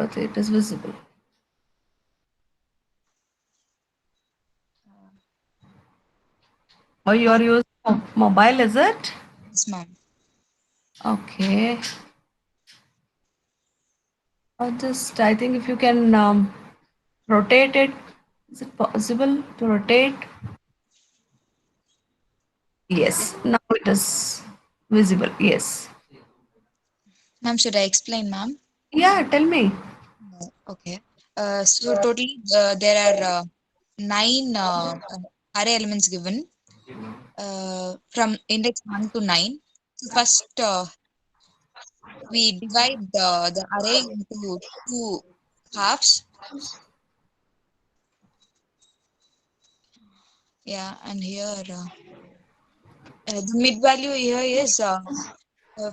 Prakriti, it is visible. Oh, you are using mobile, is it? Yes, ma'am. Okay. Just, I think if you can rotate it, is it possible to rotate? Yes, Yes. now it is visible. Yes. Ma'am, should I explain, ma'am? Yeah, tell me. Okay. So totally there are nine array elements given from index 1 to 9. So first, we divide the array into two halves. Yeah, and here the mid value here is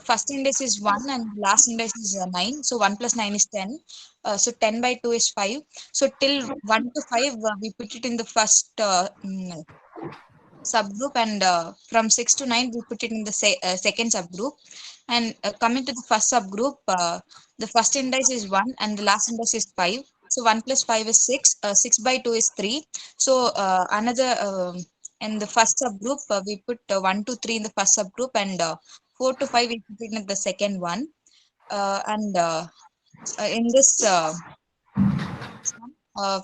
first index is 1 and last index is 9. So 1 plus 9 is 10. So 10 by 2 is 5. So till 1 to 5, we put it in the first subgroup, and from 6 to 9 we put it in the second subgroup. And coming to the first subgroup, the first index is 1 and the last index is 5. So 1 plus 5 is 6. 6 by 2 is 3. So another in the first subgroup, we put 1 to 3 in the first subgroup, and 4 to 5 we put it in the second one. And in this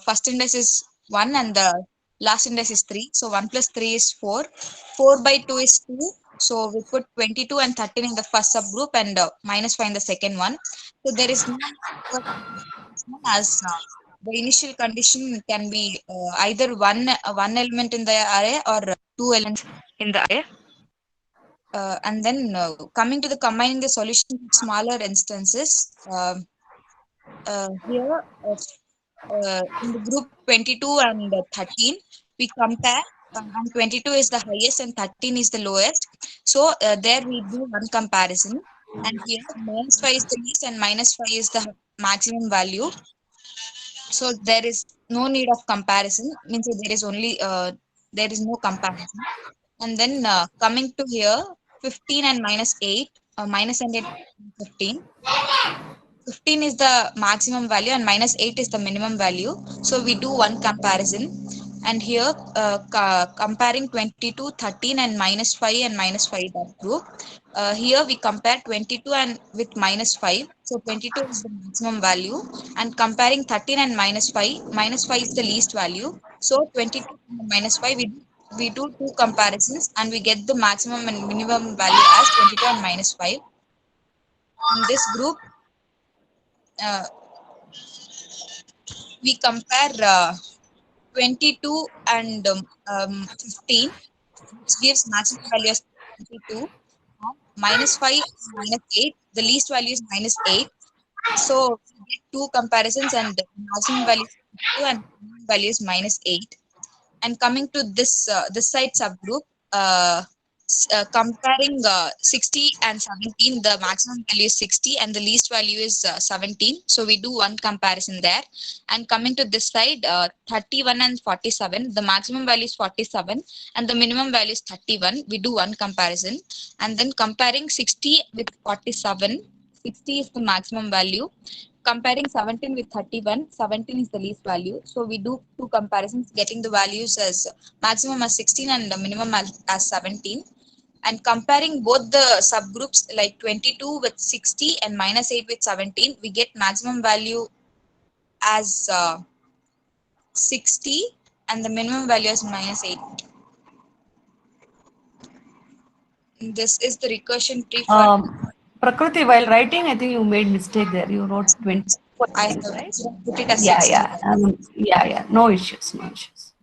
first index is 1 and the last index is 3. So 1 plus 3 is 4. 4 by 2 is 2. So we put 22 and 13 in the first subgroup, and minus 5 in the second one. So there is no as the initial condition can be either one element in the array or two elements in the array. And then coming to the combining the solution with smaller instances, here in the group 22 and 13, we compare, and 22 is the highest and 13 is the lowest. So there we do one comparison, and here minus 5 is the least and minus 5 is the maximum value. So there is no need of comparison, means that there is only there is no comparison. And then coming to here, 15 and minus 8, minus and 8, 15. 15 is the maximum value and minus 8 is the minimum value. So we do one comparison. And here comparing 22, 13 and minus 5 and minus 5, that group. Here we compare 22 and with minus 5. So 22 is the maximum value. And comparing 13 and minus 5 is the least value. So 22 and minus 5, we do two comparisons and we get the maximum and minimum value as 22 and minus 5. In this group, uh, we compare 22 and 15, which gives maximum value as 22, minus 5 and minus 8. The least value is minus 8. So we get two comparisons, and the maximum value is 22 and minimum value is minus 8. And coming to this side subgroup, uh, comparing 60 and 17, the maximum value is 60 and the least value is 17. So we do one comparison there. And coming to this side, 31 and 47, the maximum value is 47 and the minimum value is 31. We do one comparison. And then comparing 60 with 47, 60 is the maximum value. Comparing 17 with 31, 17 is the least value. So we do two comparisons, getting the values as maximum as 16 and the minimum as 17. And comparing both the subgroups like 22 with 60 and minus 8 with 17, we get maximum value as 60 and the minimum value is minus 8. This is the recursion tree for. Prakriti, while writing, I think you made mistake there. You wrote 20, I 17, have right? put it as Yeah, 60. yeah. Yeah, yeah. No issues, no issues.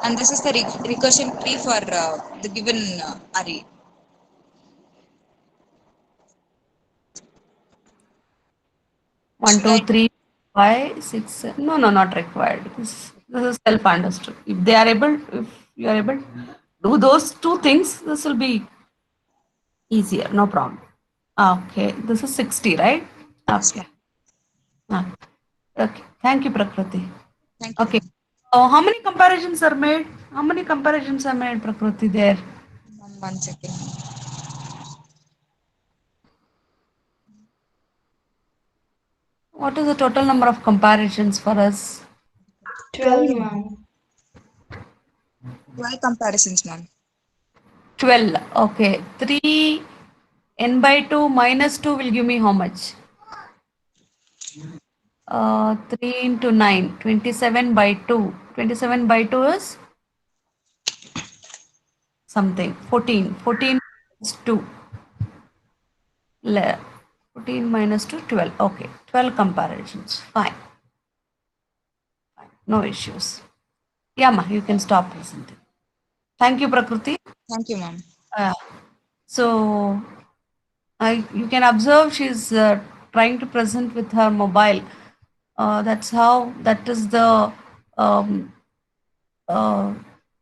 And this is the recursion tree for the given array. One, Should two, I? three, five, six, seven. No, no, not required. This is self-understood. If they are able, if you are able to do those two things, this will be easier. No problem. Okay, this is 60, right? Yes, Okay. ma'am. Ah, okay. Thank you, Prakriti. Thank you, Okay. ma'am. How many comparisons are made? How many comparisons are made, Prakriti, there? Ma'am, 1 second. What What is the total number of comparisons for us? 12, ma'am. 12 comparisons, ma'am. 12. Okay. 3 n by 2 minus 2 will give me how much? 3 into 9, 27 by 2. 27 by 2 is something. 14. 14 minus 2. 14 minus 2, 12. Okay. 12 comparisons. Fine. No issues. Yeah, ma, you can stop presenting. Thank you, Prakriti. Thank you, ma'am. Uh, so you can observe she's trying to present with her mobile. That's how, that is the, um, uh,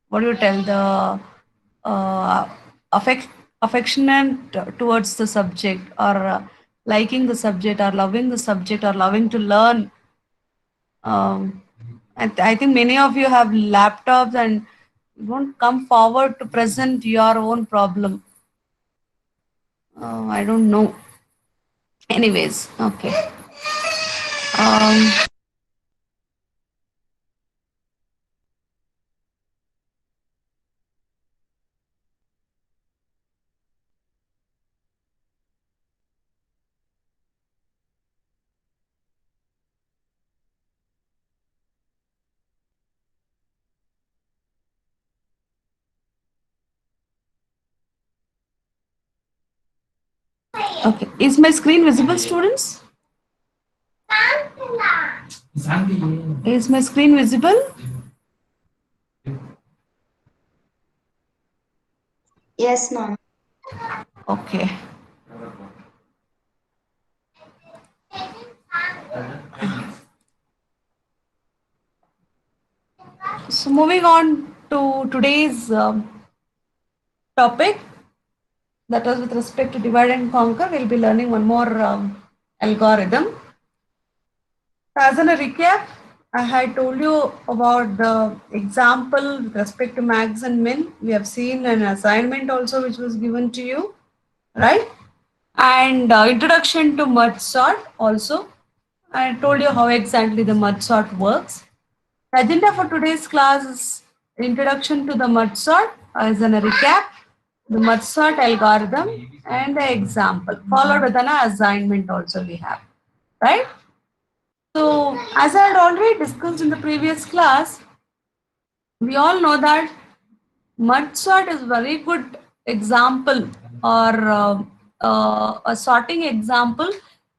what do you tell, the uh, affect, affectionate towards the subject, or liking the subject, or loving the subject, or loving to learn. Um, I think many of you have laptops and won't come forward to present your own problem. I don't know. Anyways, okay. Um, okay. Is my screen visible, students? Is my screen visible? Yes, ma'am. Okay. So moving on to today's topic, that was with respect to divide and conquer. We'll be learning one more algorithm. As in a recap, I had told you about the example with respect to max and min. We have seen an assignment also which was given to you, right? And introduction to merge sort also. I told you how exactly the merge sort works. The agenda for today's class is introduction to the merge sort, as in a recap, the merge sort algorithm, and the example, followed with an assignment also we have, right? So, as I had already discussed in the previous class, we all know that merge sort is very good example, or a sorting example,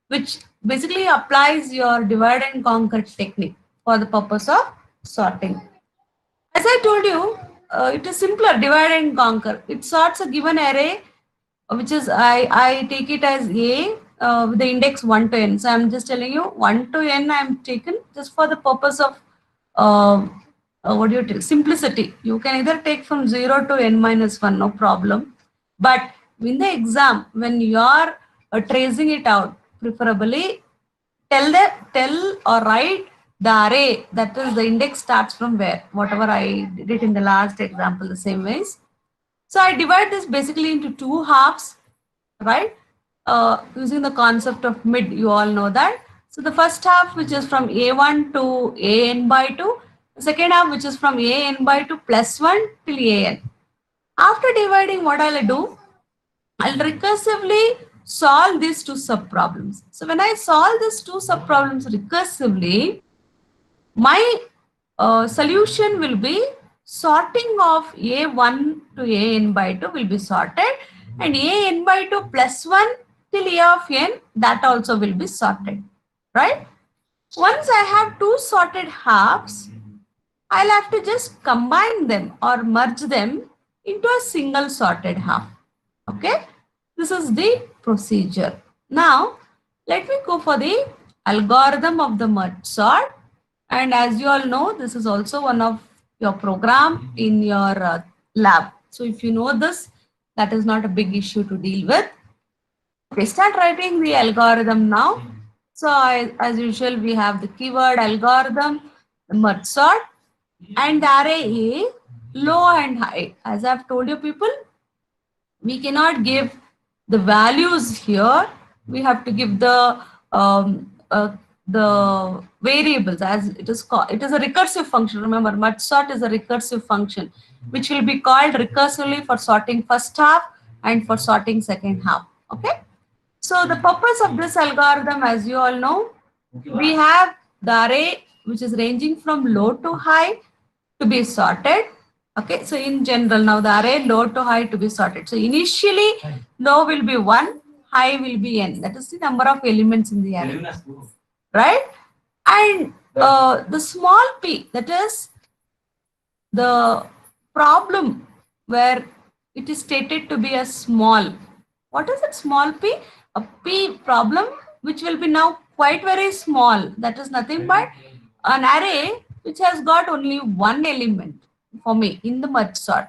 which basically applies your divide and conquer technique for the purpose of sorting. As I told you, it is simpler, divide and conquer. It sorts a given array, which is, I take it as A with the index 1 to n. So I'm just telling you 1 to n I'm taken just for the purpose of uh, what do you take? Simplicity. You can either take from 0 to n minus 1, no problem. But in the exam, when you are tracing it out, preferably tell or write the array, that is the index starts from where, whatever I did it in the last example the same ways. So I divide this basically into two halves, right? Using the concept of mid, you all know that. So the first half, which is from a1 to an by 2, the second half, which is from an by 2 plus 1 till an. After dividing, what I'll do, I'll recursively solve these two subproblems. So when I solve these two subproblems recursively, my solution will be sorting of a1 to an by 2 will be sorted, and an by 2 plus 1 till a of n, that also will be sorted, right? Once I have two sorted halves, I'll have to just combine them or merge them into a single sorted half. Okay, this is the procedure. Now, let me go for the algorithm of the merge sort. And as you all know, this is also one of your program in your lab. So if you know this, that is not a big issue to deal with. Okay, start writing the algorithm now. So as usual, we have the keyword algorithm, the merge sort, and the array A, low and high. As I've told you people, we cannot give the values here. We have to give the the variables, as it is called. It is a recursive function. Remember, merge sort is a recursive function, which will be called recursively for sorting first half and for sorting second half. Okay. So the purpose of this algorithm, as you all know, we have the array which is ranging from low to high to be sorted. Okay, so in general, now the array low to high to be sorted. So initially, low will be 1, high will be n. That is the number of elements in the array, right? And the small p, that is the problem where it is stated to be a small. What is it, small p? A p problem which will be now quite very small. That is nothing but an array which has got only one element for me in the merge sort.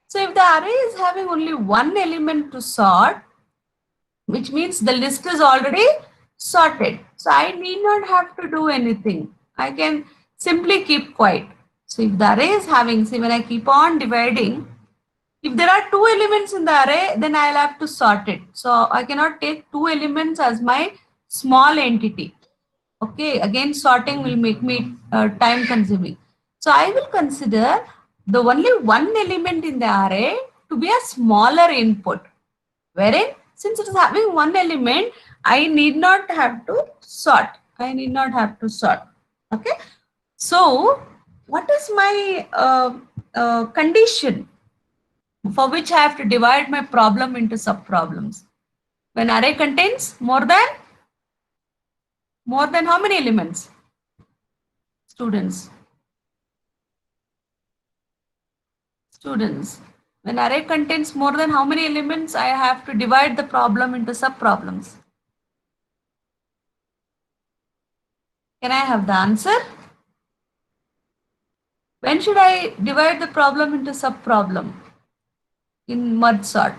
So if the array is having only one element to sort, which means the list is already sorted. So I need not have to do anything. I can simply keep quiet. So if the array is having, see, when I keep on dividing, if there are two elements in the array, then I'll have to sort it. So I cannot take two elements as my small entity. Okay, again, sorting will make me time consuming. So I will consider the only one element in the array to be a smaller input, wherein since it is having one element, I need not have to sort. I need not have to sort. Okay. So what is my condition for which I have to divide my problem into sub-problems? When array contains more than how many elements? Students. When array contains more than how many elements, I have to divide the problem into sub-problems. Can I have the answer? When should I divide the problem into sub-problem in merge sort?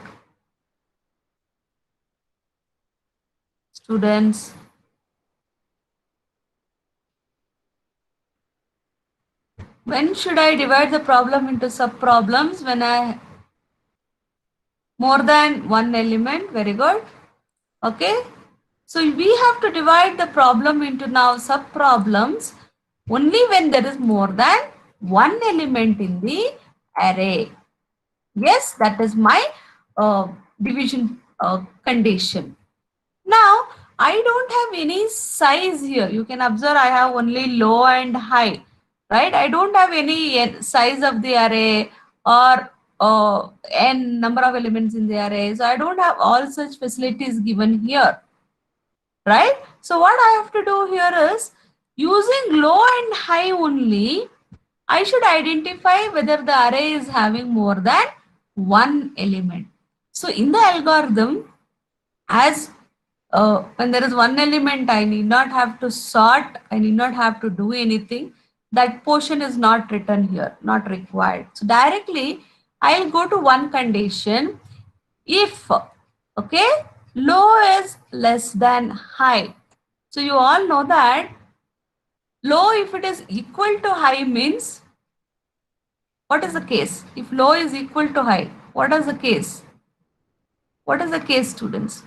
Students. When should I divide the problem into sub-problems? When I more than one element. Very good. Okay. So we have to divide the problem into now sub-problems only when there is more than one element in the array. Yes, that is my division condition. Now, I don't have any size here. You can observe I have only low and high, right? I don't have any size of the array or n number of elements in the array. So I don't have all such facilities given here, right? So what I have to do here is using low and high only, I should identify whether the array is having more than one element. So in the algorithm, as when there is one element, I need not have to sort, I need not have to do anything. That portion is not written here, not required. So directly, I'll go to one condition. If, okay, low is less than high. So you all know that low, if it is equal to high, means what is the case? If low is equal to high, what is the case? What is the case, students?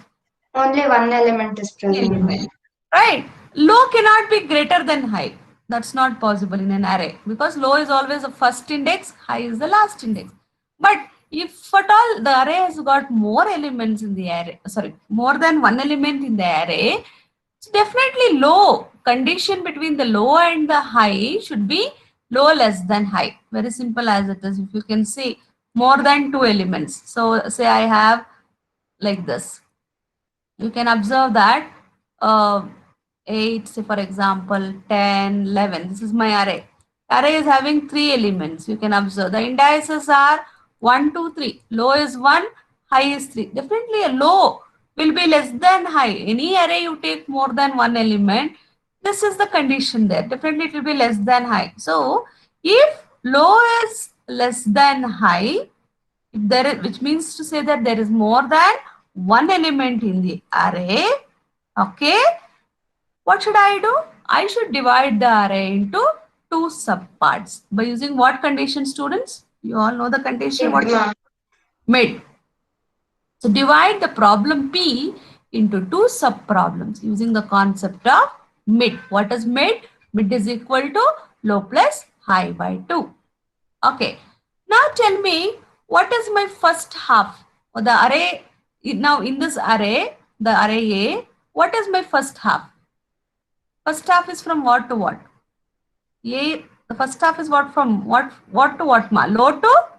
Only one element is present. Right. Low cannot be greater than high. That's not possible in an array because low is always the first index, high is the last index. But if at all the array has got more elements in the array, sorry, more than one element in the array, so definitely low, condition between the low and the high should be low less than high. Very simple as it is. If you can see more than two elements. So say I have like this. You can observe that 8, say for example, 10, 11. This is my array. Array is having 3 elements. You can observe the indices are 1, 2, 3. Low is 1, high is 3. Definitely a low will be less than high. Any array you take more than one element, this is the condition there. Definitely it will be less than high. So if low is less than high, if there is, which means to say that there is more than one element in the array, okay, what should I do? I should divide the array into two subparts by using what condition, students? You all know the condition. What? Mid. So divide the problem P into two subproblems using the concept of mid. What is mid? Mid is equal to low plus high by 2. Okay. Now tell me, what is my first half? Or the array, now in this array, the array A, what is my first half? First half is from what to what? A, the first half is what from what to what, ma? Low to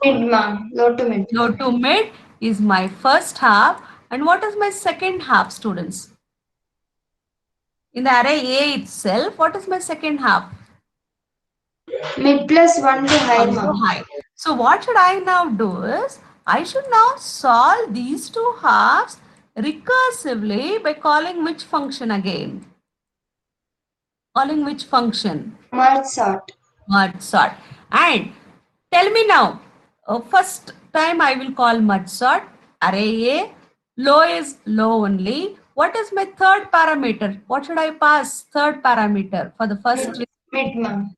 Mid, ma'am. Low to mid. low to mid is my first half. And what is my second half, students? In the array A itself, what is my second half? Mid plus 1 to high, 1 to ma'am. high. So what should I now do is, I should now solve these two halves recursively by calling which function again? Calling which function? Merge sort. Merge sort. And tell me now, first time I will call merge sort, array A, low is low only. What is my third parameter? What should I pass? Third parameter for the first, Mid, ma'am.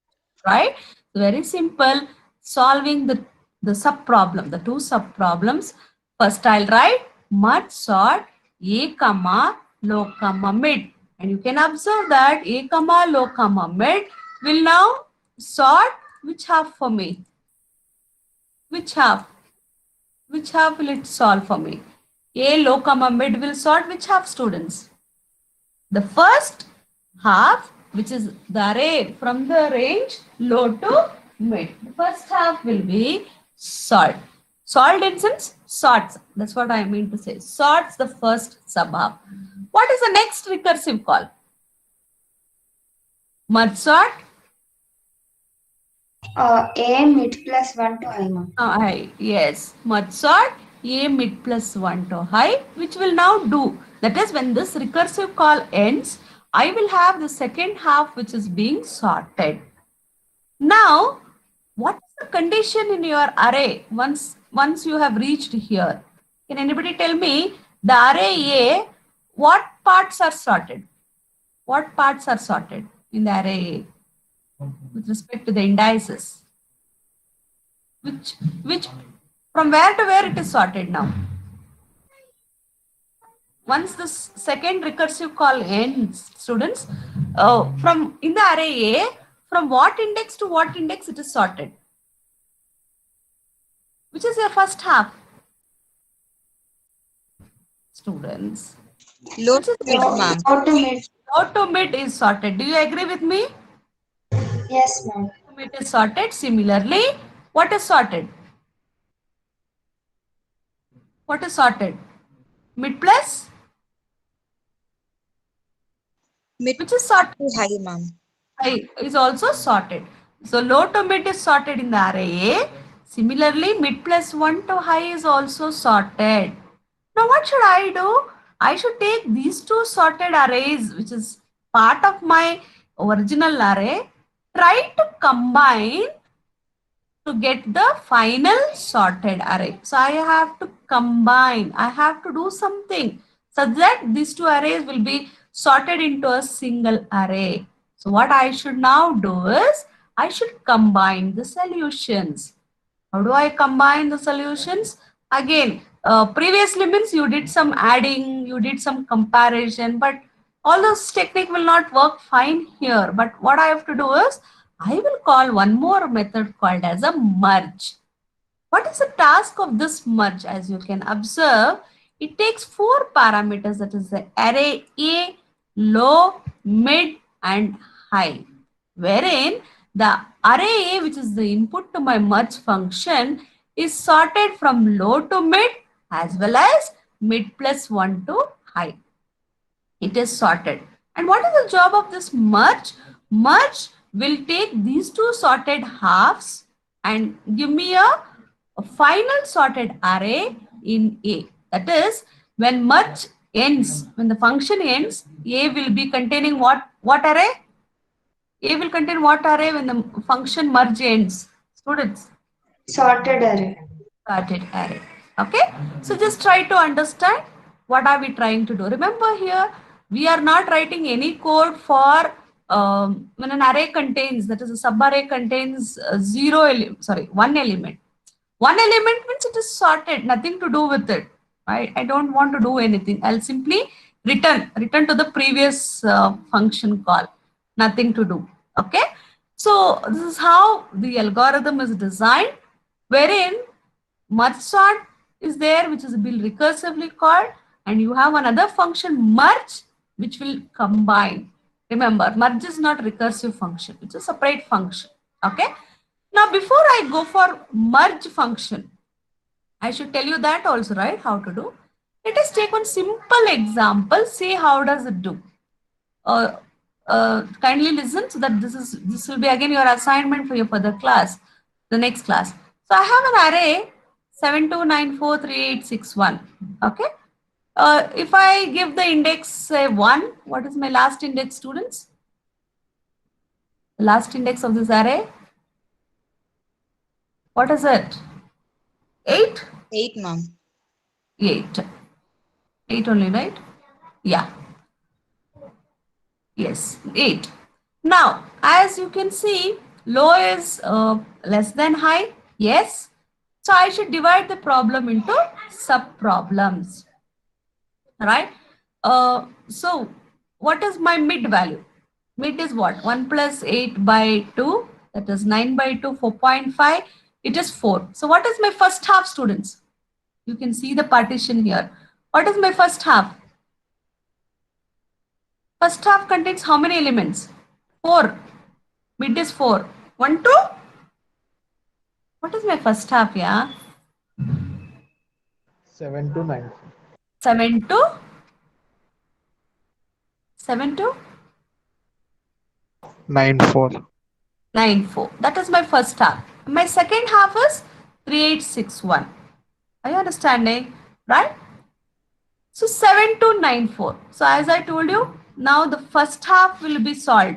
right? Very simple. Solving the sub problem, the two sub problems. First I'll write merge sort A comma low comma mid. And you can observe that A comma low comma mid will now sort which half for me? Which half? Which half will it solve for me? A low comma mid will sort which half, students? The first half, which is the array from the range low to mid. The first half will be sort. Sort in sense sorts. That's what I mean to say. Sorts the first sub half. What is the next recursive call? Merge sort. A mid plus 1 to high, ma'am. High. Yes. Merge sort A mid plus 1 to high, which will now do. That is, when this recursive call ends, I will have the second half which is being sorted. Now, what is the condition in your array once you have reached here? Can anybody tell me the array A, what parts are sorted? What parts are sorted in the array A with respect to the indices? Which from where to where it is sorted now? Once this second recursive call ends, students, from in the array A, from what index to what index it is sorted? Which is your first half? Students. Low to mid, ma'am. Low to mid. Low to mid is sorted. Do you agree with me? Yes, ma'am. Low to mid is sorted. Similarly, what is sorted? What is sorted? Mid plus? Mid Which is sorted? to high, ma'am. High is also sorted. So low to mid is sorted in the array A. Similarly, mid plus 1 to high is also sorted. Now what should I do? I should take these two sorted arrays, which is part of my original array, try to combine to get the final sorted array. So I have to combine, I have to do something such that these two arrays will be sorted into a single array. So what I should now do is, I should combine the solutions. How do I combine the solutions? Again, previously means you did some adding, you did some comparison, but all those technique will not work fine here. But what I have to do is, I will call one more method called as a merge. What is the task of this merge? As you can observe, it takes 4 parameters, that is the array A, low, mid and high, wherein the array A, which is the input to my merge function, is sorted from low to mid as well as mid plus 1 to high. It is sorted. And what is the job of this merge? Merge will take these two sorted halves and give me a final sorted array in A. That is, when merge ends, when the function ends, A will be containing what array? A will contain what array when the function merge ends? Students? Sorted array. Sorted array. Okay. So just try to understand what are we trying to do. Remember here, we are not writing any code for when an array contains, that is a subarray contains one element. One element means it is sorted, nothing to do with it. Right? I don't want to do anything. I'll simply return to the previous function call. Nothing to do. Okay. So this is how the algorithm is designed, wherein merge sort is there, which is being recursively called, and you have another function merge, which will combine. Remember, merge is not recursive function; it's a separate function. Okay. Now, before I go for merge function, I should tell you that also, right? How to do? Let us take one simple example. See how does it do. Kindly listen, so that this will be again your assignment for your further class, the next class. So I have an array 72943861. Okay. If I give the index say 1, what is my last index, students? The last index of this array? What is it? 8? 8, ma'am. 8. 8 only, right? Yeah. Yes, 8. Now, as you can see, low is less than high. Yes. So I should divide the problem into sub-problems. Right? So what is my mid value? Mid is what? 1 plus 8 by 2. That is 9 by 2, 4.5. It is 4. So what is my first half, students? You can see the partition here. What is my first half? First half contains how many elements? 4. Mid is 4. 1, 2. What is my first half, yeah? 7 to 9. 7 to 7 to 9 4. 9, 4. That is my first half. My second half is 3861. Are you understanding? Right? So 7 to 9, 4. So as I told you, now the first half will be solved.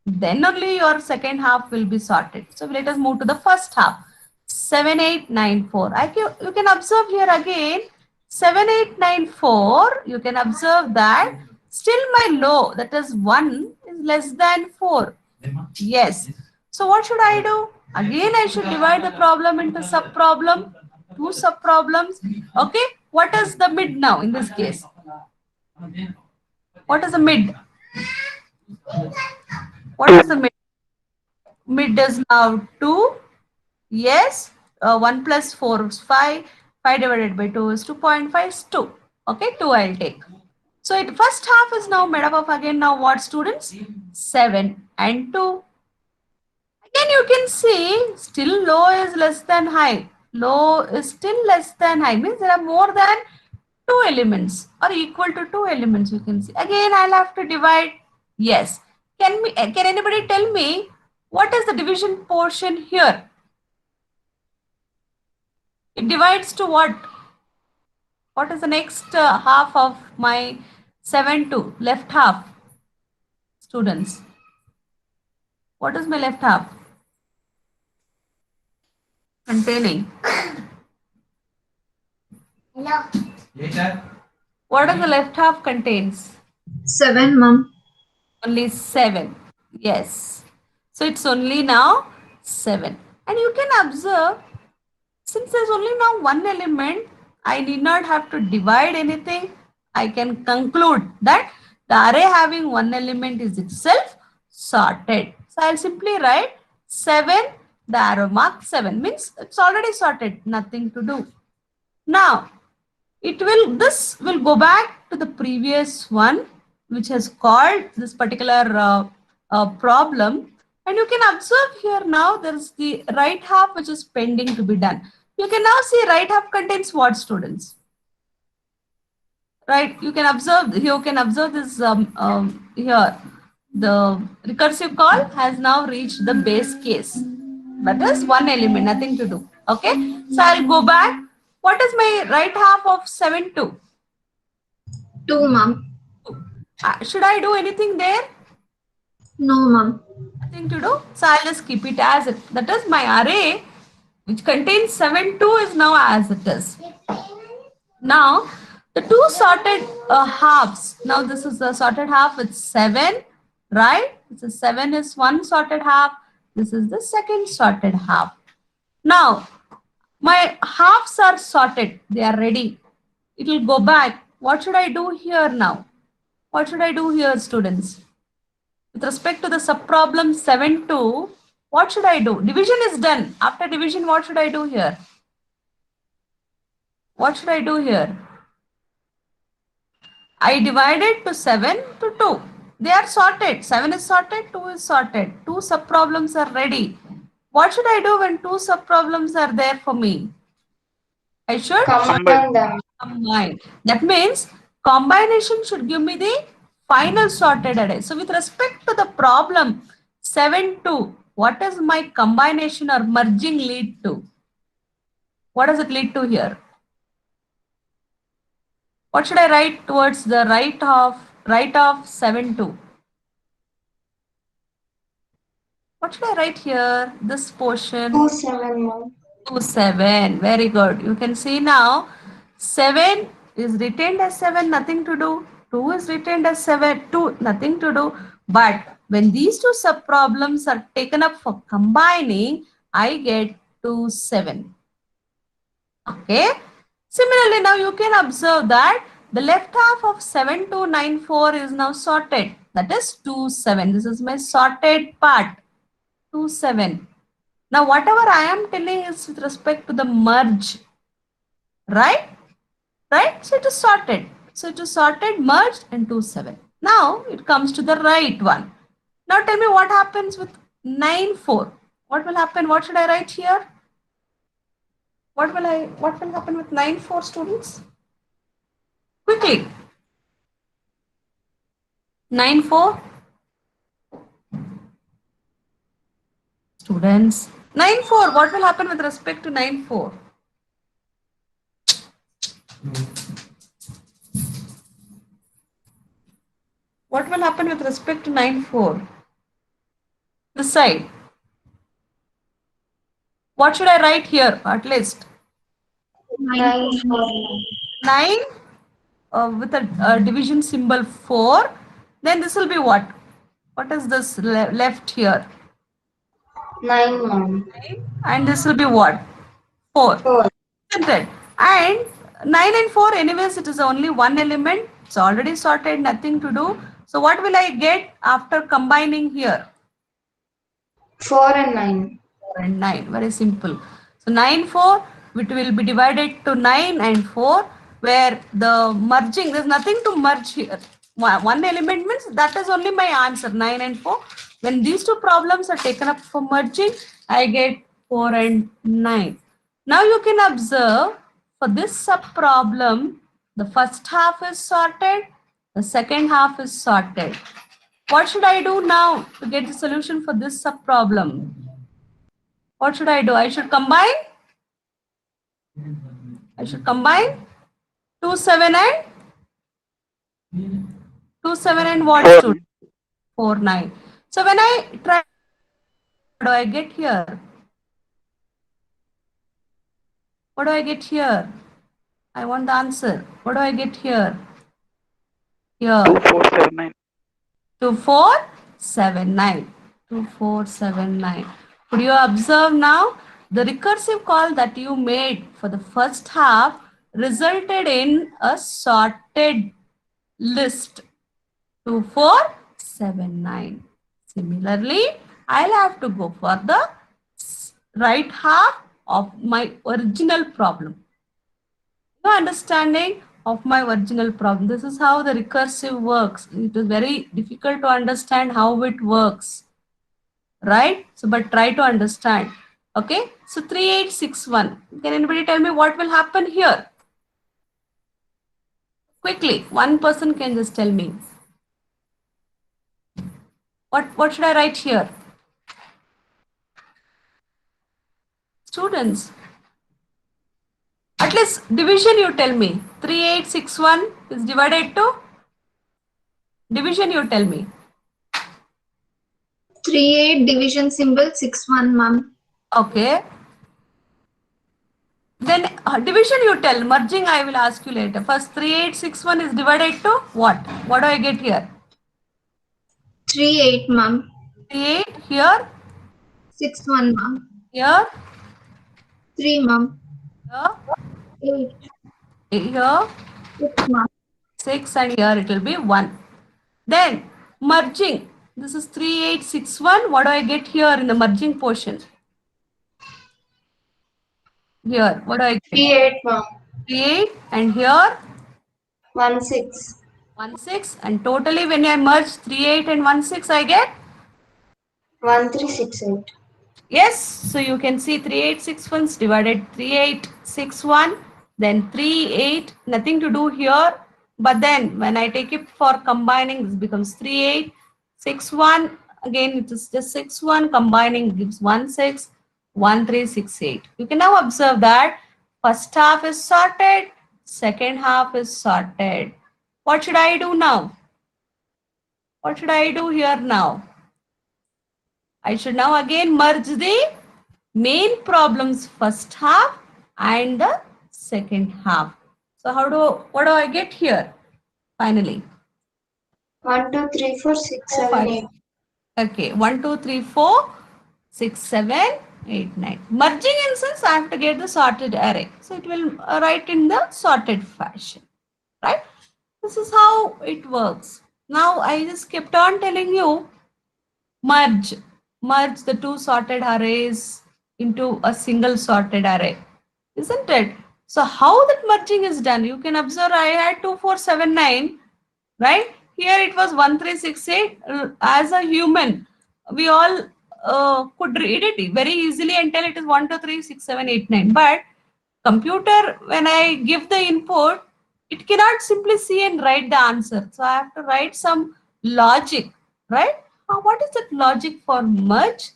Then only your second half will be sorted. So let us move to the first half. 7, 8, 9, 4. You can observe here again 7, 8, 9, 4. You can observe that still my low, that is 1, is less than 4. Yes. So what should I do? Again, I should divide the problem into sub-problem, 2 sub-problems. Okay. What is the mid now in this case? What is the mid? What is the mid? Mid is now 2. Yes. 1 plus 4 is 5. 5 divided by 2 is 2.5 is 2. Okay. 2 I'll take. So first half is now made up of again now what, students? 7 and 2. Again you can see still low is less than high. Low is still less than high, means there are more than 2 elements or equal to 2 elements, you can see. Again I'll have to divide. Yes. Can anybody tell me what is the division portion here? It divides to what? What is the next half of my 7 to left half, students? What is my left half containing? Hello. What is the left half contains? 7, ma'am. Only 7. Yes. So it's only now 7. And you can observe, since there's only now one element, I need not have to divide anything. I can conclude that the array having one element is itself sorted. So I'll simply write 7, the arrow mark 7 means it's already sorted, nothing to do. Now, this will go back to the previous one, which has called this particular problem. And you can observe here now there is the right half which is pending to be done. You can now see right half contains what, students? Right, you can observe this here. The recursive call has now reached the base case. That is one element, nothing to do. Okay, so I'll go back. What is my right half of 7 2? 2, ma'am. Should I do anything there? No, ma'am. Nothing to do. So I'll just keep it as it. That is my array, which contains 7 2 is now as it is. Now, the two sorted halves. Now, this is the sorted half with 7, right? So 7 is one sorted half. This is the second sorted half. Now, my halves are sorted. They are ready. It will go back. What should I do here now? What should I do here, students? With respect to the subproblem 7-2, what should I do? Division is done. After division, what should I do here? What should I do here? I divided to 7 to 2. They are sorted. 7 is sorted, 2 is sorted. 2 subproblems are ready. What should I do when 2 subproblems are there for me? I should Combine them. combine. That means combination should give me the final sorted array. So with respect to the problem 7-2, what does my combination or merging lead to? What does it lead to here? What should I write towards the right of 7-2? What should I write here? This portion. 2, 7, ma'am. 2, 7. Very good. You can see now 7 is retained as 7, nothing to do. 2 is retained as 7, 2, nothing to do. But when these two subproblems are taken up for combining, I get 2, 7. Okay. Similarly, now you can observe that the left half of 7294 is now sorted. That is 2, 7. This is my sorted part. 2, 7. Now, whatever I am telling is with respect to the merge, right? Right? So it is sorted. So it is sorted, merged, and 2, 7. Now it comes to the right one. Now tell me what happens with 9, 4. What will happen? What should I write here? What will happen with 9, 4, students? Quickly. 9, 4. Students. 9, 4. What will happen with respect to 9, 4? What will happen with respect to 9, 4? This side. What should I write here at least? 9, 4. 9 with a division symbol 4. Then this will be what? What is this left here? 9, ma'am. And this will be what? 4. 4. Isn't it? And 9 and 4, anyways, it is only one element. It's already sorted, nothing to do. So what will I get after combining here? 4 and 9. 4 and 9. Very simple. So 9, 4, which will be divided to 9 and 4, where the merging, there's nothing to merge here. One element means that is only my answer, 9 and 4. When these two problems are taken up for merging, I get 4 and 9. Now you can observe for this subproblem, the first half is sorted, the second half is sorted. What should I do now to get the solution for this subproblem? What should I do? I should combine. I should combine 2, 7 and 2, 7 and what? 4. Student? 4, 9. So when I try, what do I get here? What do I get here? I want the answer. What do I get here? Here. 2, 4, 7, 9. 2, 4, 7, 9. 2, 4, 7, 9. Could you observe now? The recursive call that you made for the first half resulted in a sorted list. 2, 4, 7, 9. Similarly, I'll have to go for the right half of my original problem. No understanding of my original problem. This is how the recursive works. It is very difficult to understand how it works, right? So, but try to understand. Okay. So 3861. Can anybody tell me what will happen here? Quickly, one person can just tell me. What should I write here? Students. At least division you tell me. 3861 is divided to? Division you tell me. 38 division symbol 61, ma'am. Okay. Then division you tell. Merging I will ask you later. First 3861 is divided to what? What do I get here? 38, ma'am. 38 here, 61, ma'am. here, 3, ma'am. here, 8, here, 6, ma'am. 6 and here it will be 1. Then merging. This is 3861. What do I get here in the merging portion? Here, what do I get? 38, ma'am. 38 and here 16. 16, and totally when I merge 38 and 16 I get 1368. yes. So you can see 3861 divided 3861, then 38, nothing to do here. But then when I take it for combining, this becomes 3861. Again, it is just 61. Combining gives 16, 1368. You can now observe that first half is sorted, second half is sorted. What should I do now? What should I do here now? I should now again merge the main problems first half and the second half. So what do I get here finally? 1, 2, 3, 4, 6, 7, 8. Okay, 1, 2, 3, 4, 6, 7, 8, 9. Merging in sense I have to get the sorted array. So it will write in the sorted fashion, right? This is how it works. Now I just kept on telling you merge the two sorted arrays into a single sorted array, isn't it? So how that merging is done, you can observe I had 2479, right? Here it was 1368. As a human, we all could read it very easily and tell it is 1, 2, 3, 6, 7, 8, 9. But computer, when I give the input, it cannot simply see and write the answer. So I have to write some logic, right? What is that logic for merge?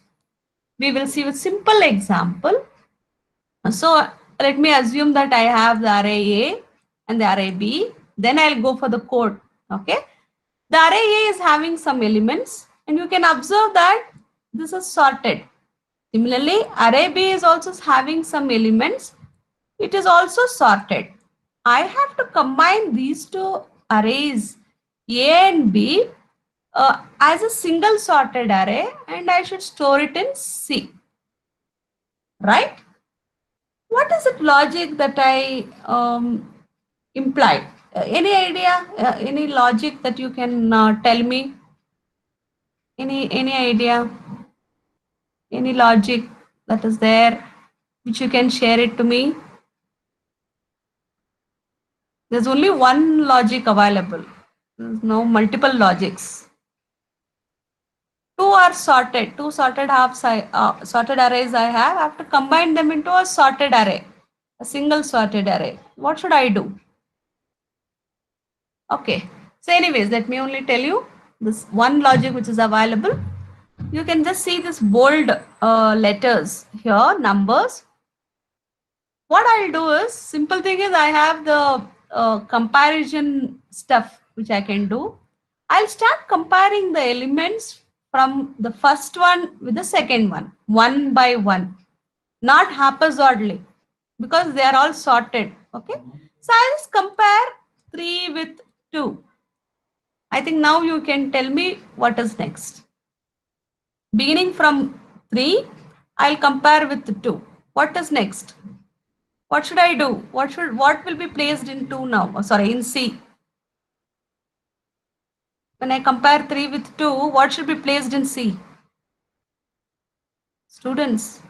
We will see a simple example. So let me assume that I have the array A and the array B. Then I'll go for the code. Okay. The array A is having some elements, and you can observe that this is sorted. Similarly, array B is also having some elements. It is also sorted. I have to combine these two arrays A and B as a single sorted array, and I should store it in C. Right? What is the logic that I implied? Any idea? Any logic that you can tell me? Any idea? Any logic that is there which you can share it to me? There's only one logic available. There's no multiple logics. Two are sorted. Two sorted sorted arrays I have to combine them into a sorted array, a single sorted array. What should I do? Okay. So anyways, let me only tell you this one logic which is available. You can just see this bold letters here, numbers. What I'll do is, simple thing is I have the comparison stuff which I can do. I'll start comparing the elements from the first one with the second one by one, not haphazardly, because they are all sorted. Okay. So I'll just compare 3 with 2. I think now you can tell me what is next. Beginning from 3, I'll compare with 2. What is next? What should I do? What will be placed in 2 now? Oh, sorry, in C. When I compare 3 with 2, what should be placed in C? Students.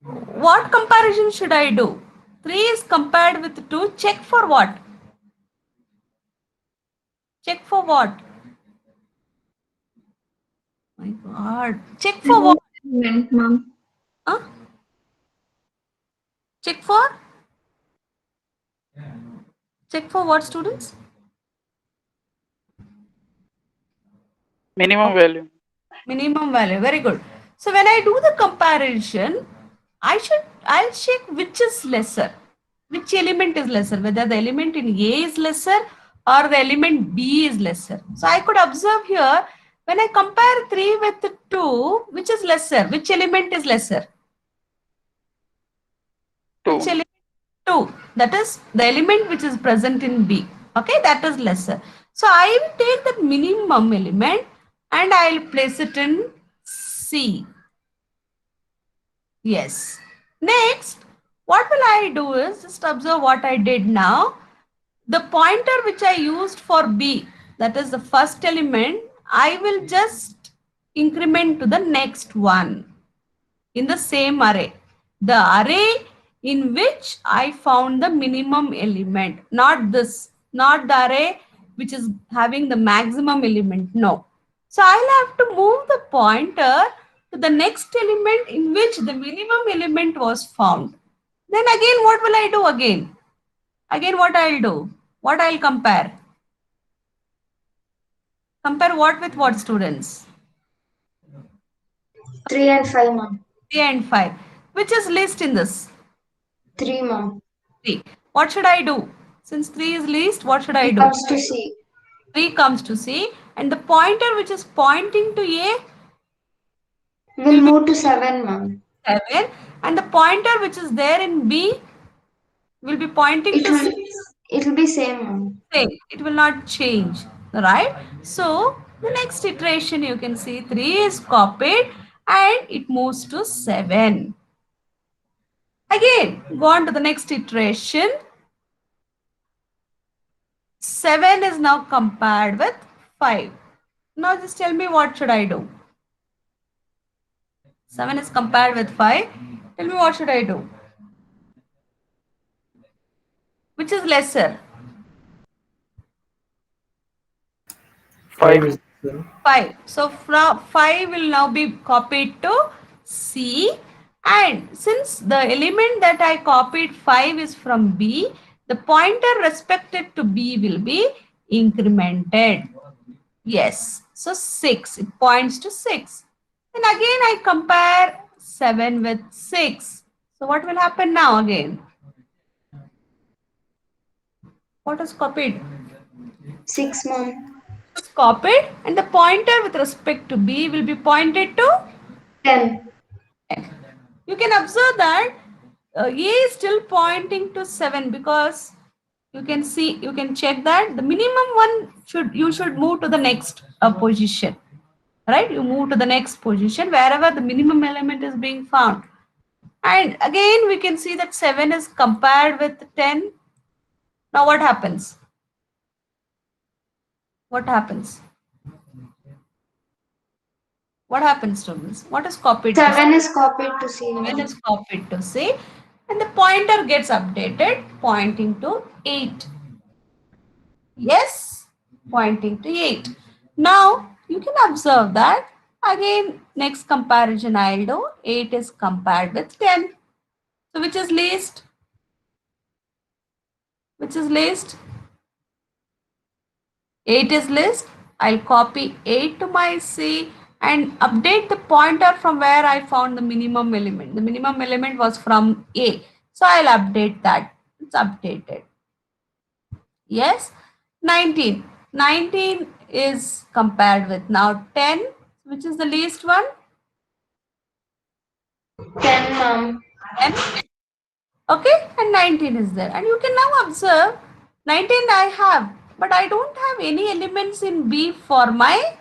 What comparison should I do? 3 is compared with 2. Check for what? Check for what? My God. Check for what? Element, ma'am. Huh? Check for? Check for what, students? Minimum value. Minimum value. Very good. So when I do the comparison, I'll check which is lesser. Which element is lesser? Whether the element in A is lesser or the element B is lesser. So I could observe here, when I compare 3 with 2, which is lesser? Which element is lesser? 2. Which element? 2. That is the element which is present in B. Okay, that is lesser. So I will take that minimum element and I will place it in C. Yes. Next, What will I do is just observe what I did now. The pointer which I used for B, that is the first element, I will just increment to the next one in the same array. The array in which I found the minimum element, not this, not the array which is having the maximum element. No. So I'll have to move the pointer to the next element in which the minimum element was found. Then again, what will I do again? Again, what I'll do? What I'll compare? Compare what with what, students? 3 and 5, ma'am. 3 and 5. Which is least in this? 3, ma'am. 3. What should I do? Since 3 is least, what should I It do? comes to C. 3 comes to C, and the pointer which is pointing to A We'll move to 7, ma'am. 7, and the pointer which is there in B will be pointing to C. It'll be same, ma'am. Same. It will not change, right? So the next iteration you can see 3 is copied and it moves to 7. Again, go on to the next iteration. 7 is now compared with 5. Now just tell me what should I do? 7 is compared with 5. Tell me what should I do? Which is lesser? 5 is 5. So from 5 will now be copied to C, and since the element that I copied 5 is from B, the pointer respected to B will be incremented. Yes. So 6. It points to 6. Then again I compare 7 with 6. So what will happen now again? What is copied? 6, ma'am. Is copied, and the pointer with respect to B will be pointed to 10. 10. You can observe that A is still pointing to 7 because you can see, you can check that the minimum one you should move to the next position, right? You move to the next position wherever the minimum element is being found. And again, we can see that 7 is compared with 10. Now what happens? What happens? What happens, students? What is copied to C? 7 is copied to C. 7 is copied to C, and the pointer gets updated, pointing to 8. Yes, pointing to 8. Now, you can observe that again, next comparison I'll do, 8 is compared with 10. So, which is least? Which is least? 8 is least. I'll copy 8 to my C and update the pointer from where I found the minimum element. The minimum element was from A. So I'll update that. It's updated. Yes. 19. 19 is compared with now 10. Which is the least one? 10, ma'am. 10. Okay. And 19 is there. And you can now observe 19 I have. But I don't have any elements in B for my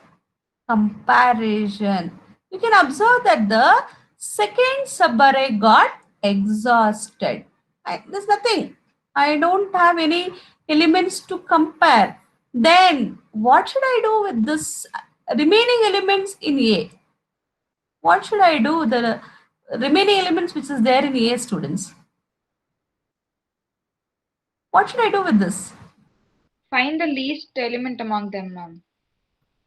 comparison. You can observe that the second subarray got exhausted. There's nothing. I don't have any elements to compare. Then what should I do with this remaining elements in A? What should I do with the remaining elements which is there in A, students? What should I do with this? Find the least element among them, ma'am.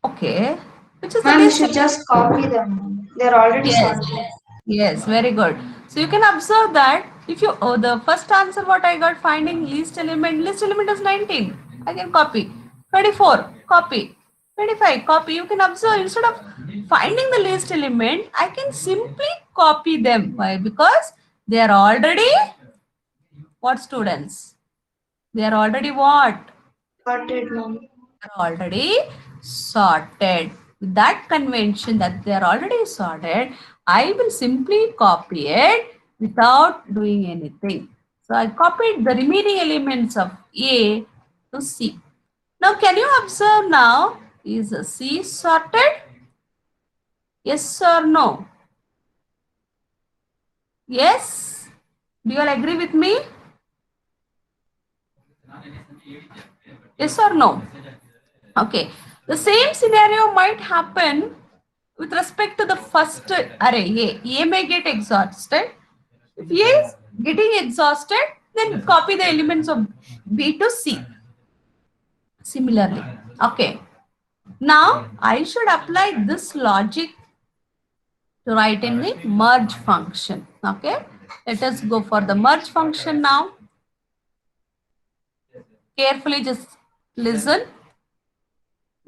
Okay. Which is the Ma'am, you least should just copy them, ma'am. They're already Yes. sorted. Yes, very good. So you can observe that if you, the first answer what I got, finding least element is 19. I can copy. 24, copy. 25, copy. You can observe instead of finding the least element, I can simply copy them. Why? Because they are already what, students? They are already what? Sorted, ma'am. They are already sorted. With that convention that they are already sorted, I will simply copy it without doing anything. So I copied the remaining elements of A to C. Now can you observe now, is C sorted? Yes or no? Yes? Do you all agree with me? Yes or no? Okay. The same scenario might happen with respect to the first array A. A may get exhausted. If A is getting exhausted, then copy the elements of B to C. Similarly. Okay. Now I should apply this logic to write in the merge function. Okay. Let us go for the merge function now. Carefully just listen,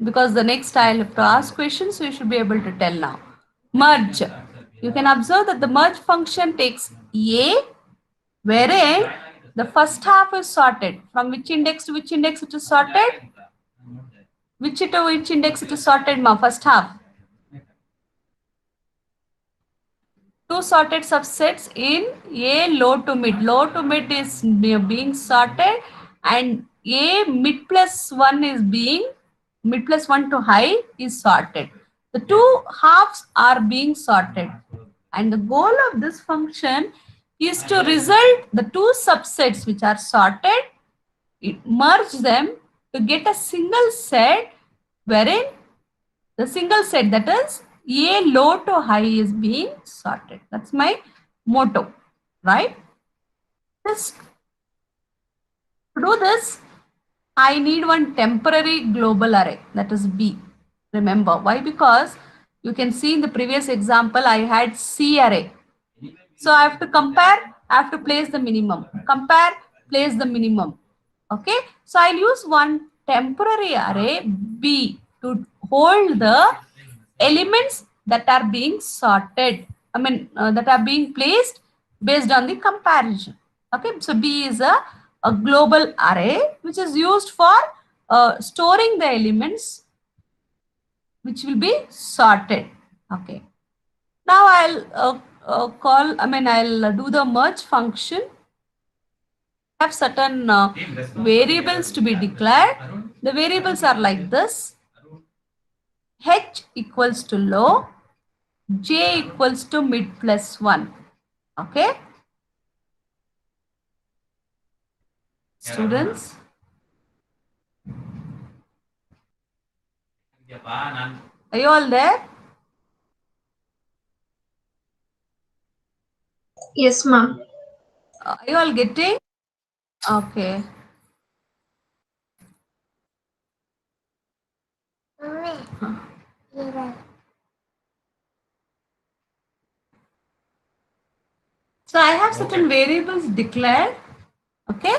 because the next I'll have to ask questions, so you should be able to tell now. Merge. You can observe that the merge function takes A, wherein the first half is sorted. From which index to which index it is sorted? Which to which index it is sorted, ma? First half. Two sorted subsets in A low to mid. Low to mid is being sorted, and A mid plus 1 is being, mid plus 1 to high is sorted. The two halves are being sorted, and the goal of this function is to result the two subsets which are sorted, merge them to get a single set, wherein the single set, that is A low to high, is being sorted. That's my motto, right? Just to do this, I need one temporary global array, that is B. Remember, why? Because you can see in the previous example, I had C array. So I have to compare, I have to place the minimum. Compare, place the minimum. Okay. So I'll use one temporary array B to hold the elements that are being sorted. That are being placed based on the comparison. Okay. So B is a global array which is used for storing the elements which will be sorted. Okay. Now I'll I'll do the merge function. Have certain variables to be declared. The variables are like this: H equals to low, J equals to mid plus 1. Okay. Students? Are you all there? Yes, ma'am. Are you all getting? Okay. So I have certain variables declared. Okay.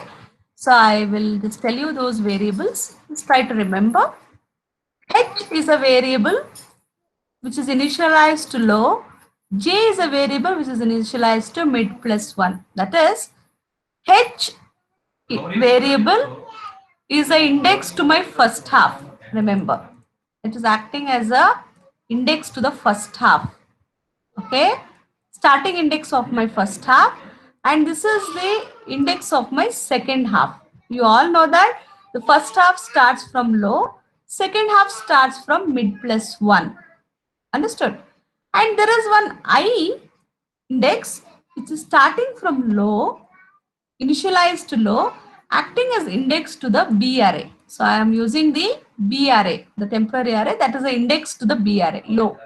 So I will just tell you those variables. Let's try to remember. H is a variable which is initialized to low. J is a variable which is initialized to mid plus 1. That is, H variable is an index to my first half. Remember, it is acting as a index to the first half. Okay, starting index of my first half, and this is the index of my second half. You all know that the first half starts from low, second half starts from mid plus 1. Understood? And there is one I index which is starting from low, initialized to low, acting as index to the B array. So I am using the B array, the temporary array, that is the index to the B array, low,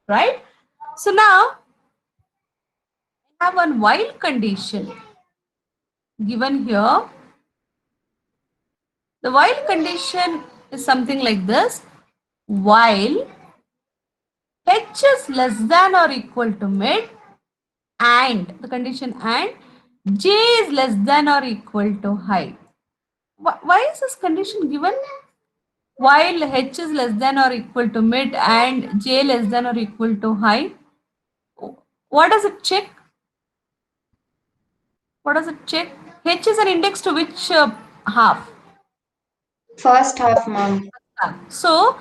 right? So now I have one while condition given here. The while condition is something like this: while H is less than or equal to mid, and the condition and J is less than or equal to high. Why is this condition given? While H is less than or equal to mid and J less than or equal to high. What does it check? What does it check? H is an index to which half? First half, ma'am. So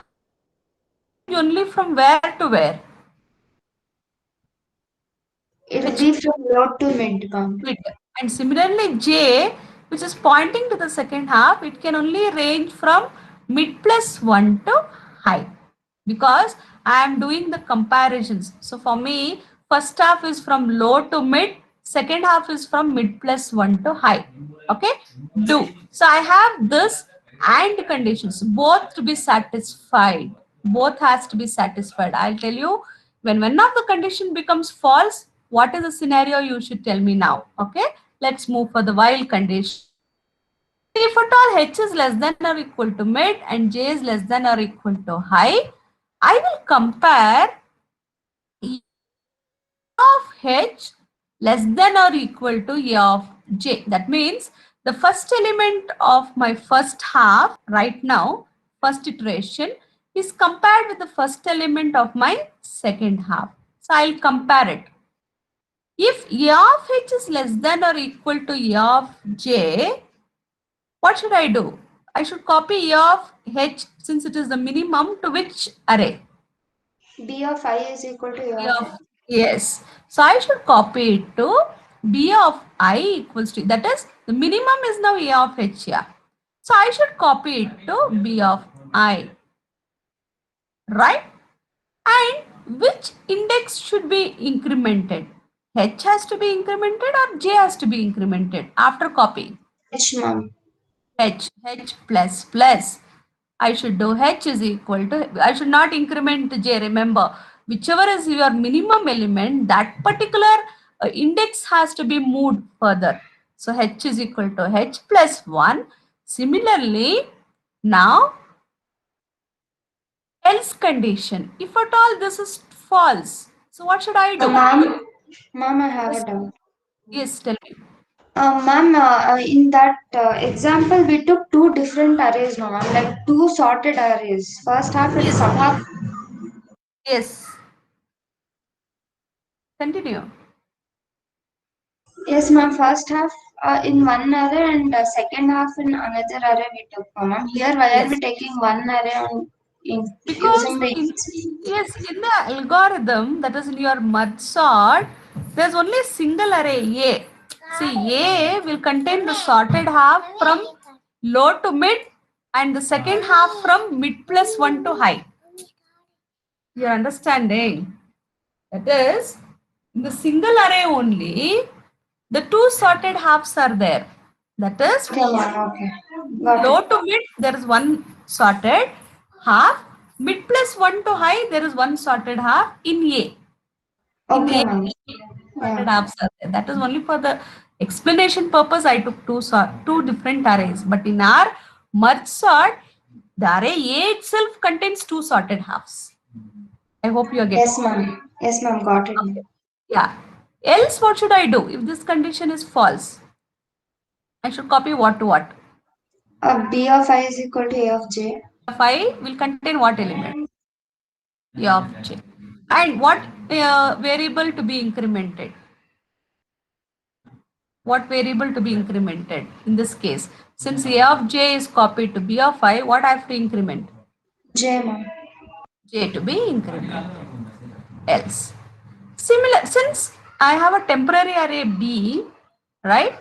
only from where to where? It will be from low to mid, ma'am. Mid. And similarly, J, which is pointing to the second half, it can only range from mid plus 1 to high, because I am doing the comparisons. So for me, first half is from low to mid, second half is from mid plus 1 to high. Okay, do. So I have this and conditions, both to be satisfied. Both has to be satisfied. I'll tell you, when one of the condition becomes false, what is the scenario you should tell me now. Okay, let's move for the while condition. If at all h is less than or equal to mid and j is less than or equal to high, I will compare E of h less than or equal to a of j. That means the first element of my first half right now, first iteration, is compared with the first element of my second half. So I'll compare it. If a of h is less than or equal to a of j, what should I do? I should copy a of h since it is the minimum to which array? B of I is equal to A B of of, yes. So I should copy it to B of I equals to, that is the minimum is now A of h here. So I should copy it to B of I. Right? And which index should be incremented? H has to be incremented or J has to be incremented after copying? H, ma'am. H plus plus. I should do h is equal to, I should not increment the j. Remember, whichever is your minimum element, that particular index has to be moved further. So h is equal to h plus 1. Similarly, now else condition. If at all this is false, so what should I do? Ma'am, I have a doubt. Yes, tell me. Ma'am, in that example, we took two different arrays, no, ma'am, like two sorted arrays. First half and some half. Yes. Continue. Yes, ma'am. First half in one array and second half in another array we took, no, ma'am. Here, why are we taking one array and Because using the yes, in the algorithm, that is in your merge sort, there's only a single array A. See, A will contain the sorted half from low to mid and the second half from mid plus 1 to high. You're understanding? That is, in the single array only, the two sorted halves are there. That is, Okay, ma'am. Okay. Got low it. to mid, there is one sorted half. Mid plus 1 to high, there is one sorted half in A. In Okay, A, ma'am. sorted Yeah. halves are there. That is only for the explanation purpose. I took two different arrays. But in our merge sort, the array A itself contains two sorted halves. I hope you are getting. Yes, ma'am. Yes, ma'am. Got it. Okay. Yeah. Else, what should I do if this condition is false? I should copy what to what? B of I is equal to A of J. Of I will contain what element? A of j. And what variable to be incremented? What variable to be incremented in this case? Since A of j is copied to B of I, what I have to increment? J, ma'am. J to be incremented. Else. Similar, since I have a temporary array B, right?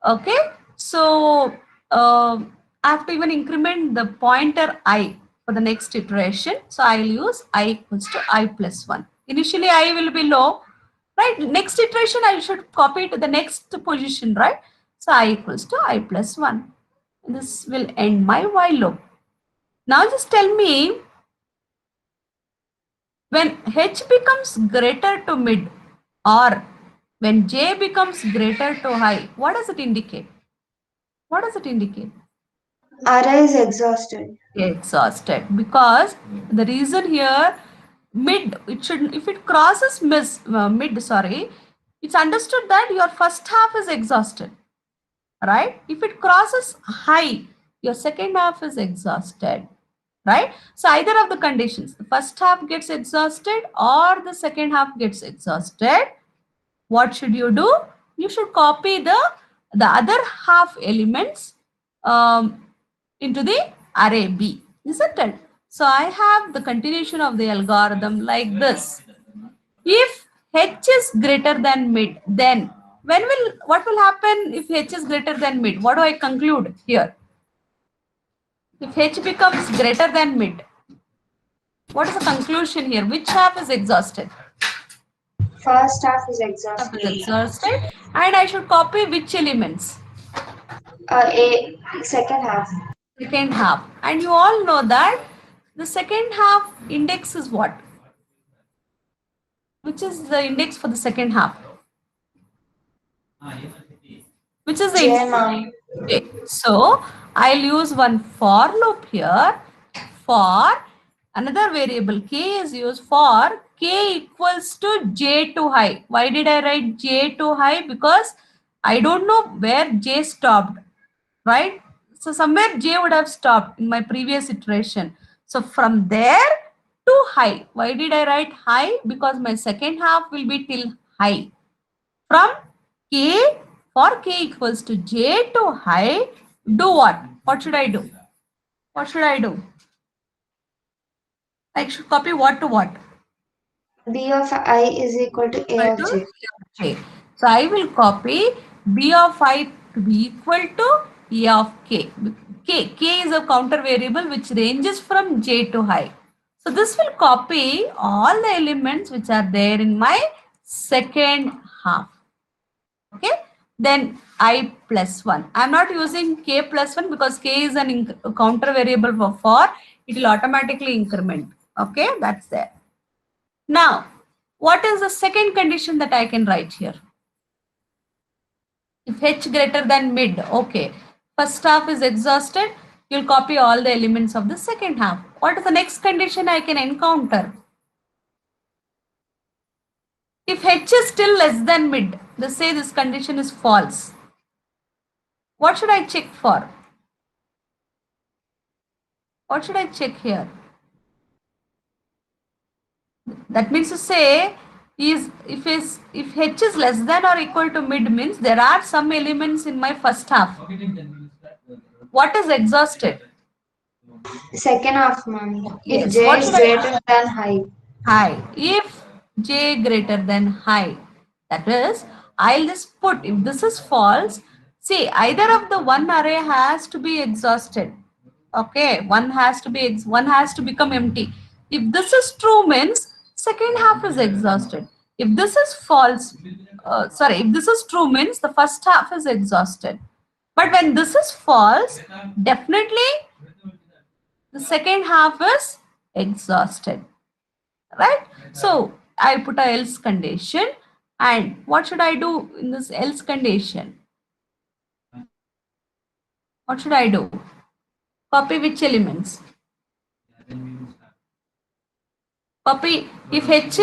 Okay. So I have to even increment the pointer I for the next iteration. So I will use I equals to I plus 1. Initially I will be low, right? Next iteration I should copy to the next position, right? So I equals to I plus 1. And this will end my while loop. Now just tell me, when h becomes greater to mid or when j becomes greater to high, what does it indicate? What does it indicate? Array is exhausted. Exhausted, because the reason here mid, it should, if it crosses mid, sorry, it's understood that your first half is exhausted, right? If it crosses high, your second half is exhausted, right? So either of the conditions, the first half gets exhausted or the second half gets exhausted. What should you do? You should copy the other half elements into the array B, isn't it? So I have the continuation of the algorithm like this. If h is greater than mid, then what will happen if h is greater than mid? What do I conclude here? If h becomes greater than mid, what is the conclusion here? Which half is exhausted? First half is Half exhausted. is exhausted. And I should copy which elements? A second half. Second half. And you all know that the second half index is what? Which is the index for the second half? Which is the J, index? ma'am. Okay. So I'll use one for loop here. For another variable k is used for k equals to j to high. Why did I write j to high? Because I don't know where j stopped, right? So somewhere j would have stopped in my previous iteration. So from there to high. Why did I write high? Because my second half will be till high. From k, for k equals to j to high, do what? What should I do? What should I do? I should copy what to what? B of I is equal to A of Equal J. to J. So I will copy B of I to be equal to A of K. K is a counter variable which ranges from J to high. So this will copy all the elements which are there in my second half. Okay. Then I plus 1. I am not using K plus 1 because K is an counter variable for. It will automatically increment. Okay. That's there. Now, what is the second condition that I can write here? If h greater than mid, okay. First half is exhausted, you'll copy all the elements of the second half. What is the next condition I can encounter? If h is still less than mid, let's say this condition is false. What should I check for? What should I check here? That means to say if h is less than or equal to mid means there are some elements in my first half. What is exhausted? Second half, ma'am. If Yes. J What is should I greater than high. high? If j greater than high, that is, I'll just put if this is false. See, either of the one array has to be exhausted. Okay, one has to become empty. If this is true means second half is exhausted. If this is false, if this is true means the first half is exhausted. But when this is false, definitely the second half is exhausted, right? So I'll put a else condition. And what should I do in this else condition? What should I do? Copy which elements? Copy if h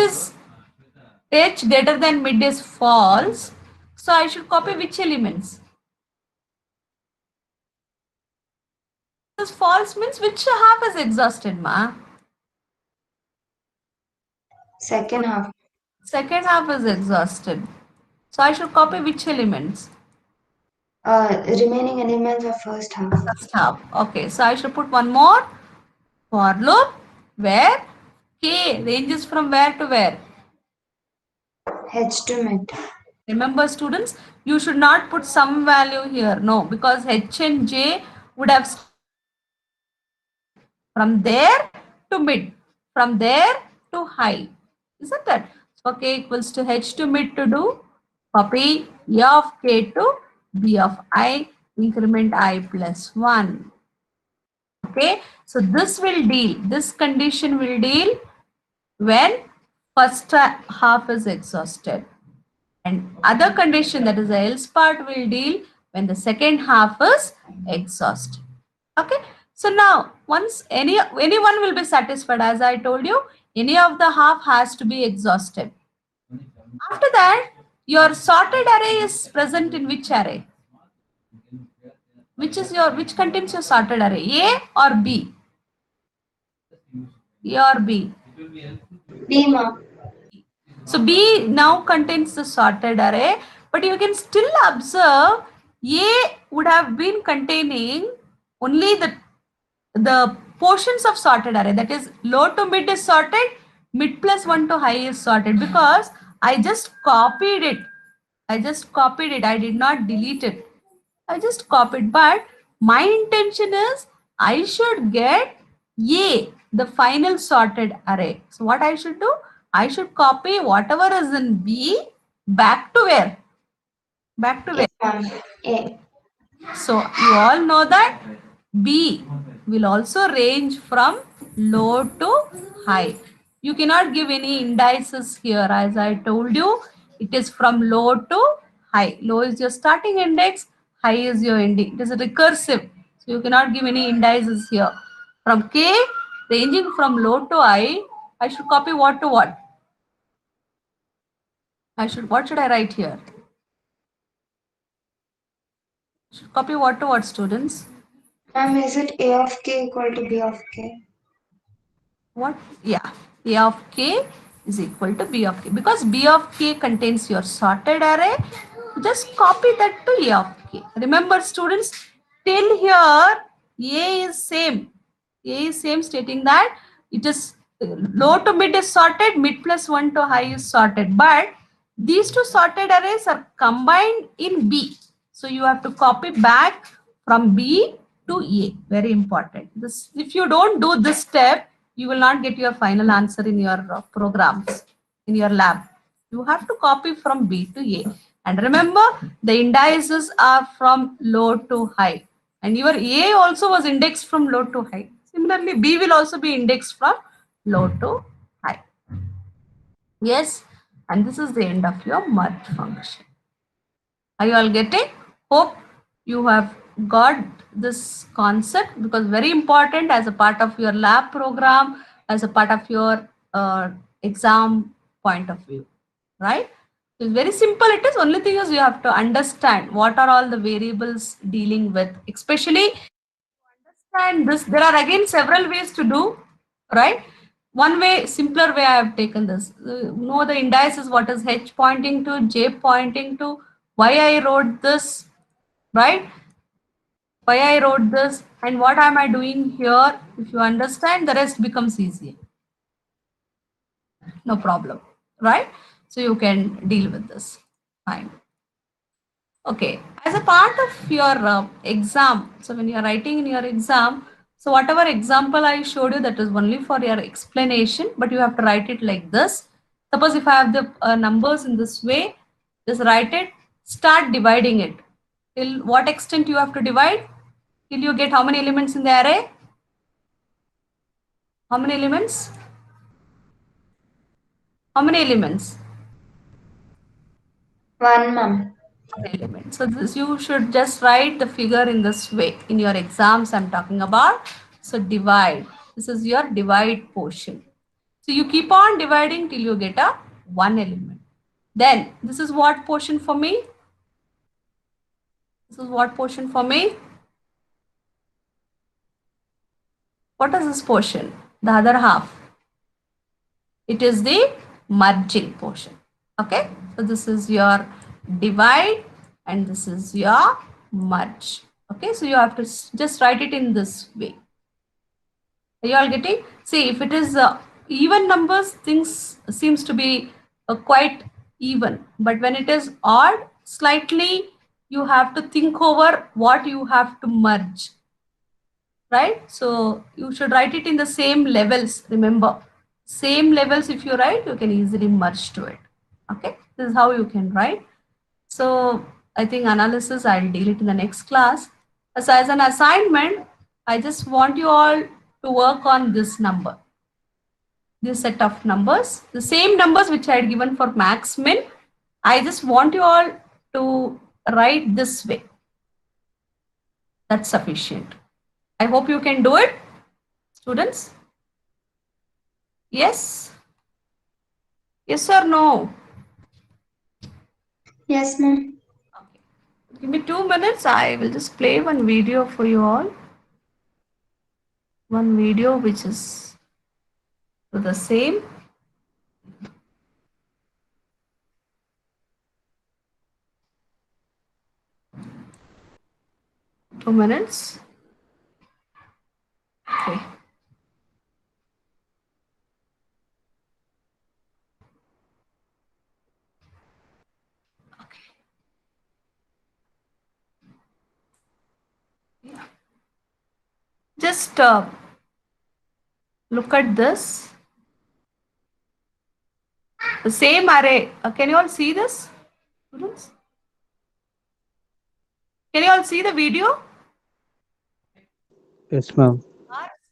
greater than mid is false. So I should copy which elements? This false means which half is exhausted, ma? Second half. Second half is exhausted. So I should copy which elements? Remaining elements of first half. First half. Okay, so I should put one more for loop where k ranges from where to where? H to mid. Remember, students, you should not put some value here. No, because h and j would have from there to mid, from there to high. Isn't it? So k equals to h to mid to do copy a of k to b of I, increment I plus 1. Okay, so this condition will deal when first half is exhausted. And other condition, that is the else part, will deal when the second half is exhausted. Okay, so now once anyone will be satisfied, as I told you, any of the half has to be exhausted. After that, your sorted array is present in which array? Which contains your sorted array? A or B? A or B? B, ma'am. So B now contains the sorted array, but you can still observe A would have been containing only the portions of sorted array, that is low to mid is sorted, mid plus 1 to high is sorted, because I just copied it. I did not delete it. I just copied, but my intention is I should get A, the final sorted array. So what I should do? I should copy whatever is in B back to where? Back to where? Ma'am. A. So you all know that B will also range from low to high. You cannot give any indices here. As I told you, it is from low to high. Low is your starting index, high is your ending. It is a recursive. So you cannot give any indices here. From K, ranging from low to high, I should copy what to what? What should I write here? Should copy what to what, students? Ma'am, is it A of K equal to B of K? What? Yeah, A of K is equal to B of K. Because B of K contains your sorted array, just copy that to A of K. Remember, students, till here, A is same. A is same, stating that it is low to mid is sorted, mid plus 1 to high is sorted. But these two sorted arrays are combined in B. So you have to copy back from B to A. Very important. This, if you don't do this step, you will not get your final answer in your programs, in your lab. You have to copy from B to A. And remember, the indices are from low to high. And your A also was indexed from low to high. Similarly, B will also be indexed from low to high. Yes, and this is the end of your merge function. Are you all getting? Hope you have got this concept, because very important as a part of your lab program, as a part of your exam point of view, right? It's very simple. It is, only thing is you have to understand what are all the variables dealing with, especially understand this. There are again several ways to do, right? One way, simpler way I have taken this. Know the indices, what is H pointing to, J pointing to, why I wrote this, right? Why I wrote this and what am I doing here. If you understand, the rest becomes easier. No problem, right? So you can deal with this. Fine. Okay, as a part of your exam, so when you are writing in your exam, so whatever example I showed you, that is only for your explanation, but you have to write it like this. Suppose if I have the numbers in this way, just write it, start dividing it. Till what extent you have to divide? Till you get how many elements in the array? How many elements? How many elements? 1, ma'am. Element. So this, you should just write the figure in this way. In your exams I'm talking about. So divide. This is your divide portion. So you keep on dividing till you get a 1 element. Then this is what portion for me? This is what portion for me? What is this portion? The other half. It is the merging portion. Okay. So this is your divide and this is your merge. Okay. So you have to just write it in this way. Are you all getting? See, if it is even numbers, things seems to be quite even. But when it is odd, slightly, you have to think over what you have to merge. Right? So you should write it in the same levels. Remember, same levels if you write, you can easily merge to it. Okay? This is how you can write. So I think analysis, I'll deal it in the next class. As an assignment, I just want you all to work on this number. This set of numbers, the same numbers which I had given for max min. I just want you all to write this way. That's sufficient. I hope you can do it, students. Yes? Yes or no? Yes, ma'am. Okay. Give me 2 minutes. I will just play one video for you all. One video which is the same. Two minutes. Okay. Yeah. Just look at this. The same array. Can you all see this, students? Can you all see the video? Yes, ma'am.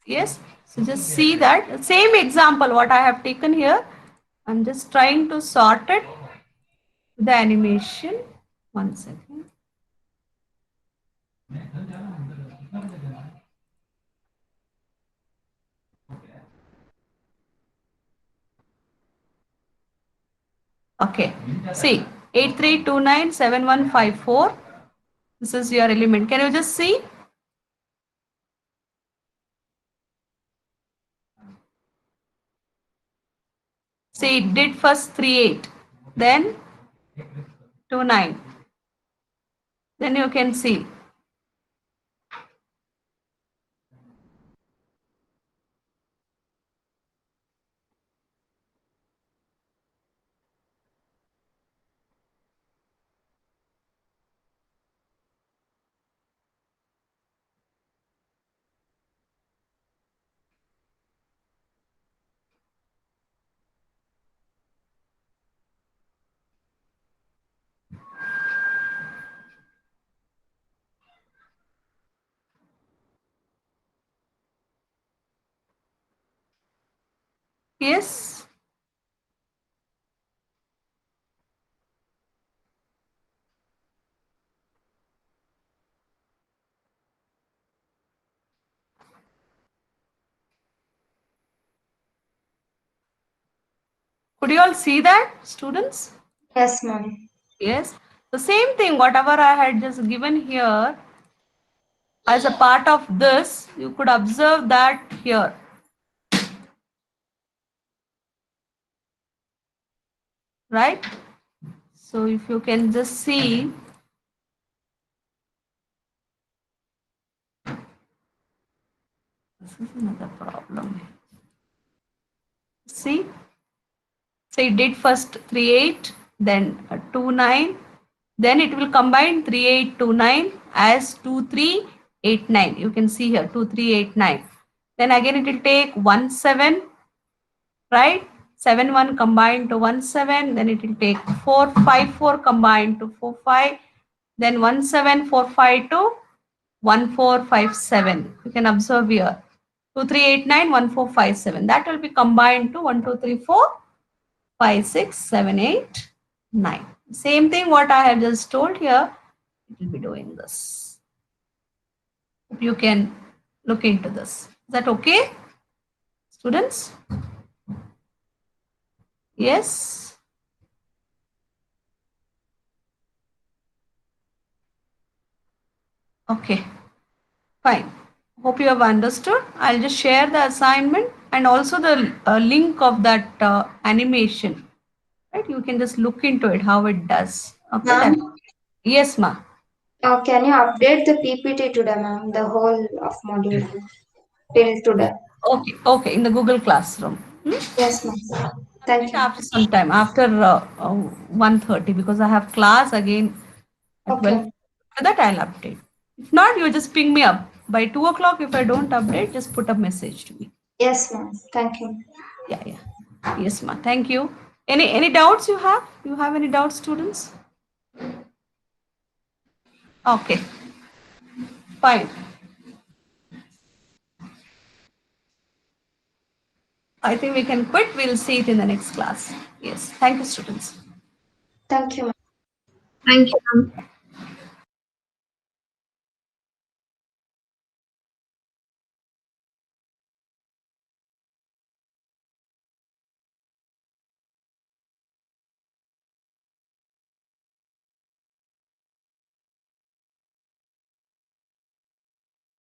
Yes. So just see that same example what I have taken here. I'm just trying to sort it. The animation. 1 second. Okay. See, 83297154. This is your element. Can you just see? See, it did first 38, then 29. Then you can see. Yes. Could you all see that, students? Yes, ma'am. Yes. The same thing, whatever I had just given here as a part of this, you could observe that here. Right? So if you can just see, this is another problem. See? So it did first 38, then 29, then it will combine 3829 as 2389. You can see here 2389. Then again it will take 17, right? 71 combined to 17, then it will take 454 combined to 45, then 17452 to 1457. You can observe here 2389 1457. That will be combined to 1 2 3 4 5 6 7 8 9. Same thing what I have just told here, it will be doing this. You can look into this. Is that okay, students? Yes. Okay, fine. Hope you have understood. I'll just share the assignment and also the link of that animation. Right? You can just look into it, how it does. Okay. Ma'am, Yes, ma. can you update the PPT today, ma'am? The whole of module till today. Okay. Okay. In the Google Classroom. Yes, ma'am. Thank you. After some time, after 1:30, because I have class again at 12. Okay. For that, I'll update. If not, you just ping me up. By 2 o'clock, if I don't update, just put a message to me. Yes, ma'am. Thank you. Yeah, yeah. Yes, ma. Thank you. Any doubts you have? You have any doubts, students? Okay. Fine. I think we can quit. We'll see it in the next class. Yes. Thank you, students. Thank you, ma'am. Thank you, ma'am.